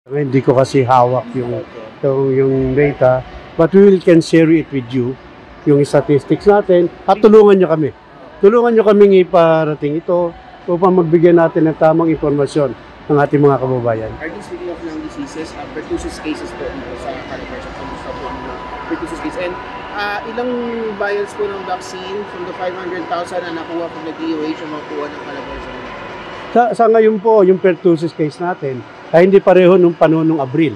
Hindi ko kasi hawak yung data, but we can share it with you, yung statistics natin, at tulungan nyo kami. Tulungan nyo kaming iparating ito upang magbigyan natin ng tamang informasyon ng ating mga kababayan. Are these speaking of lung diseases, pertussis cases po sa Calabarzon, kamusta po ang pertussis cases? And ilang vials po ng vaccine from the 500,000 na nakuha from the DOH ang makuha ng Calabarzon? Sa ngayon po, yung pertussis case natin, ay hindi pareho nung panahon ng Abril.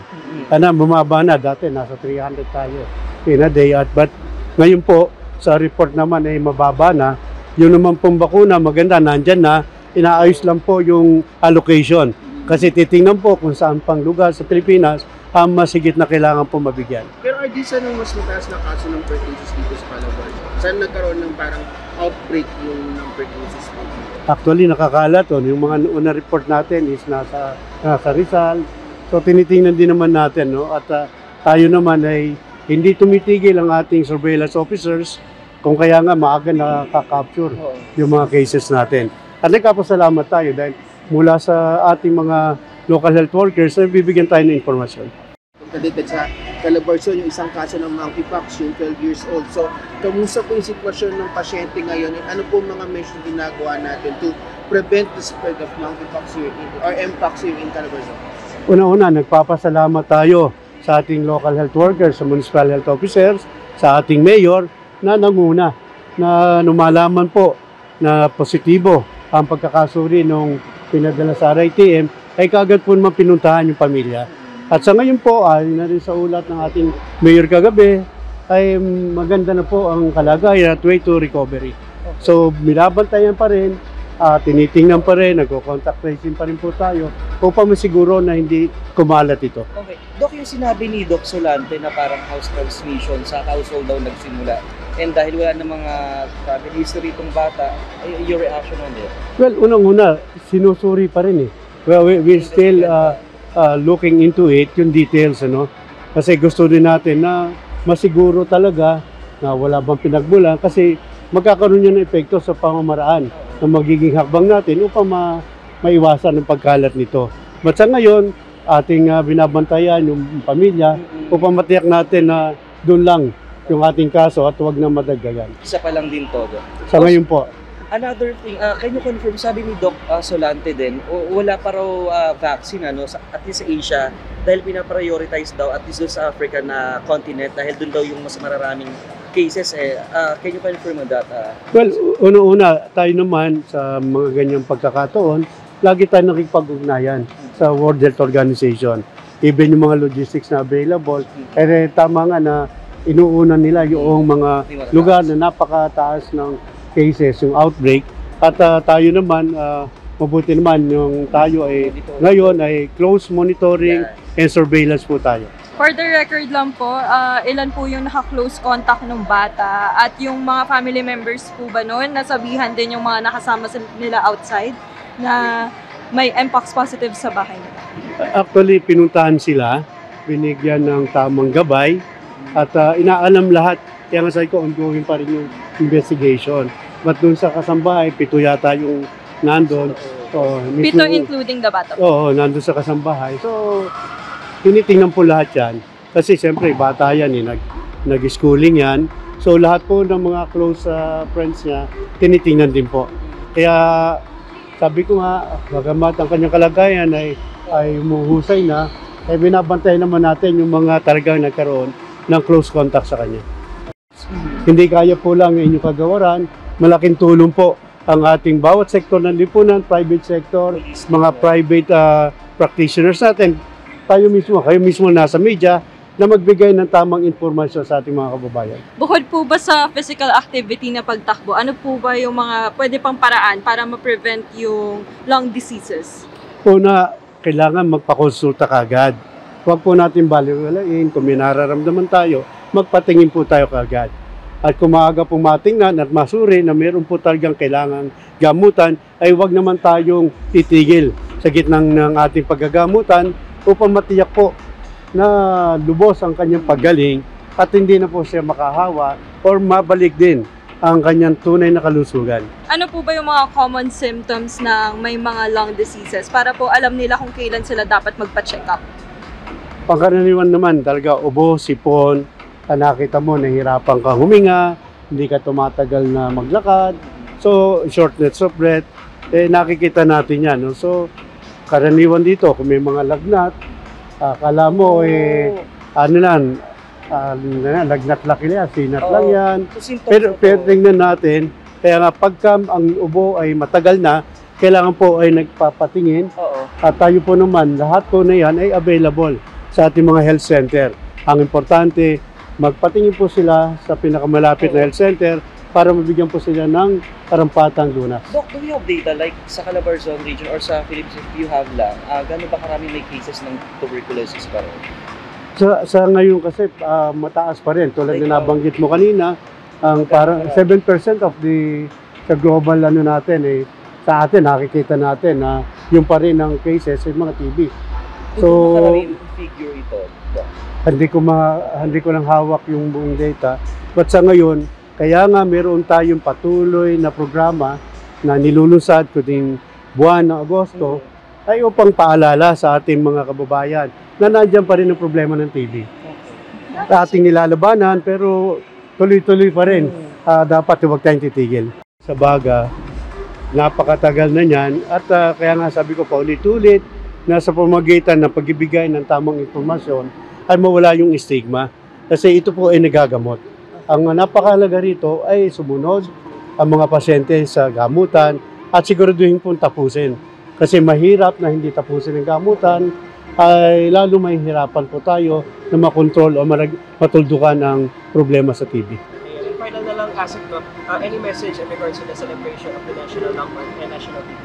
Bumaba na, dati nasa 300 tayo in a day. But ngayon po, sa report naman ay mababa na. Yung naman pong bakuna, maganda, nandyan na. Inaayos lang po yung allocation. Kasi titingnan po kung saan pang lugar sa Pilipinas ang masigit na kailangan po mabigyan. Pero are these mas mataas na kaso ng pertussis dito sa Calabarzon? Saan nagkaroon ng parang outbreak yung ng pertussis po? Actually, nakakalat. Yung mga una report natin is nasa Rizal. So, tinitingnan din naman natin. No? At tayo naman ay hindi tumitigil ang ating surveillance officers kung kaya nga maaga nakaka-capture yung mga cases natin. At nagkapasalamat tayo dahil mula sa ating mga local health workers ay bibigyan tayo ng informasyon. Kadetect sa Calabarzon, yung isang kaso ng monkeypox, yung 12 years old. So, kamusta po yung sitwasyon ng pasyente ngayon? Ano po mga measures ginagawa natin to prevent the spread of monkeypox here or mpox here in Calabarzon? Una-una, nagpapasalamat tayo sa ating local health workers, sa municipal health officers, sa ating mayor na nanguna, na lumalaman po na positibo ang pagkakasuri nung pinadala sa RITM, ay kaagad po naman pinuntahan yung pamilya. At sa ngayon po, na rin sa ulat ng ating mayor kagabi, ay maganda na po ang kalagayan at way to recovery. So, binabantayan pa rin, tinitingnan pa rin, nagko-contact tracing pa rin po tayo upang masiguro na hindi kumalat ito. Okay. Dok, yung sinabi ni Doc Solante na parang house transmission sa household daw nagsimula. And dahil wala na mga family history itong bata, your reaction on it? Well, unang-una, sinusuri pa rin eh. Well, we're still looking into it, yung details, ano? Kasi gusto din natin na masiguro talaga na wala bang pinagmulan kasi magkakaroon yan ng epekto sa pamamaraan na magiging hakbang natin upang maiwasan ang pagkalat nito. But sa ngayon, ating binabantayan yung pamilya upang matiyak natin na doon lang yung ating kaso at huwag na madagdagan. Isa pa lang din to, Doc. Sa ngayon po. Another thing, can you confirm, sabi ni Doc Solante din, wala pa raw vaccine at least sa Asia dahil pinaprioritize daw at least doon sa Africa na continent dahil doon daw yung mas mararaming cases. Can you confirm on that? Well, una-una, tayo naman sa mga ganyang pagkakataon, lagi tayo nakikipag-ugnayan sa World Health Organization. Even yung mga logistics na available, tama nga na inuuna nila yung mga lugar na napakataas ng cases, yung outbreak. At tayo naman, mabuti naman yung tayo ay ngayon ay close monitoring and surveillance po tayo. For the record lang po, ilan po yung naka-close contact ng bata at yung mga family members po ba noon, nasabihan din yung mga nakasama nila outside na may mpox positive sa bahay nila? Actually, pinuntahan sila, binigyan ng tamang gabay at inaalam lahat. Kaya nga sabi ko, ongoing pa rin yung investigation. But doon sa kasambahay, 7 yata yung nandun. So, Pito including the bata? Oo, nandun sa kasambahay. So, tinitingnan po lahat yan. Kasi siyempre, bata yan nag-schooling yan. So, lahat po ng mga close friends niya, tinitingnan din po. Kaya, sabi ko nga, bagamat ang kanyang kalagayan ay umuhusay na, ay binabantayan naman natin yung mga talagang nagkaroon ng close contact sa kanya. Hindi kaya po lang inyong kagawaran, malaking tulong po ang ating bawat sektor ng lipunan, private sector, mga private practitioners natin, kayo mismo nasa media, na magbigay ng tamang informasyon sa ating mga kababayan. Bukod po ba sa physical activity na pagtakbo, ano po ba yung mga pwede pang paraan para ma-prevent yung lung diseases? Una, kailangan magpakonsulta kagad. Huwag po natin baliwalain, kung may nararamdaman tayo, magpatingin po tayo kagad. At kung maaga pong matingnan at masuri na meron po talagang kailangang gamutan, ay huwag naman tayong titigil sa gitna ng ating paggagamutan upang matiyak po na lubos ang kanyang paggaling at hindi na po siya makahawa or mabalik din ang kanyang tunay na kalusugan. Ano po ba yung mga common symptoms ng may mga lung diseases para po alam nila kung kailan sila dapat magpa-check up? pangkaraniwan naman talaga ubo, sipon, nakita mo nahihirapan kang huminga, hindi ka tumatagal na maglakad, so shortness of breath, nakikita natin yan. No? So karaniwan dito, kung may mga lagnat, akala mo ano lang, lagnat laki yan, sinat lang yan. So, Pero tingnan natin, kaya nga pagka ang ubo ay matagal na, kailangan po ay nagpapatingin. At tayo po naman, lahat po na yan ay available sa ating mga health center. Ang importante, magpatingin po sila sa pinakamalapit na health center para mabigyan po sila ng karampatang lunas. Doc, do we have data like sa Calabarzon region or sa Philippines if you have lang, gano'n ba karami may cases ng tuberculosis pa rin? Sa ngayon kasi mataas pa rin. Tulad na nabanggit mo kanina, ang parang 7% of sa global natin sa atin nakikita natin na yung pa rin ang cases ay mga TB. So maraming figure ito, Doc. Hindi ko lang hawak yung buong data. But sa ngayon, kaya nga meron tayong patuloy na programa na nilulunsad kuning buwan ng Agosto ay upang paalala sa ating mga kababayan na nandiyan pa rin ang problema ng TB. Ating nilalabanan pero tuloy-tuloy pa rin. Dapat huwag tayong titigil. Sa baga, napakatagal na niyan at kaya nga sabi ko paulit-ulit na sa pamamagitan ng pagbibigay ng tamang impormasyon ay mawala yung stigma kasi ito po ay nagagamot. Ang napakahalaga rito ay sumunod ang mga pasyente sa gamutan at siguraduhin pong tapusin. Kasi mahirap na hindi tapusin ang gamutan ay lalo mahihirapan po tayo na makontrol o matuldukan ang problema sa TB. And final na lang, Asik, any message in regards to the celebration of the National Lung Month and National TB?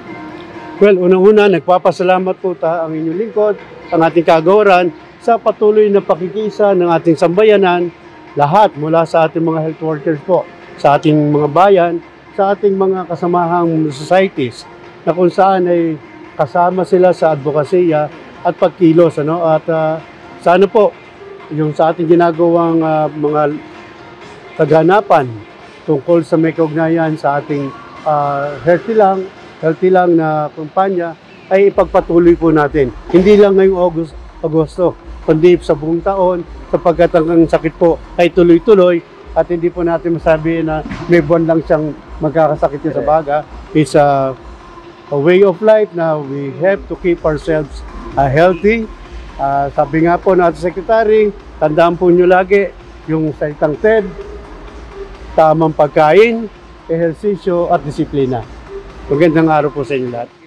Well, unang-una, nagpapasalamat po ang inyong lingkod, ang ating kagawaran sa patuloy na pakikisa ng ating sambayanan, lahat mula sa ating mga health workers po, sa ating mga bayan, sa ating mga kasamahang societies, na kung saan ay kasama sila sa advokasya at pagkilos. At sana po, yung sa ating ginagawang mga kaganapan tungkol sa may kaugnayan sa ating healthy lang na kumpanya ay ipagpatuloy po natin. Hindi lang ngayong Agosto, kundi sa buong taon sapagkat ang sakit po ay tuloy-tuloy at hindi po natin masabi na may buwan lang siyang magkakasakit yun sa baga. It's a way of life na we have to keep ourselves healthy. Sabi nga po ng ating secretary, tandaan po nyo lagi yung salitang TED, tamang pagkain, ehersisyo at disiplina. Magandang araw po sa inyo lahat.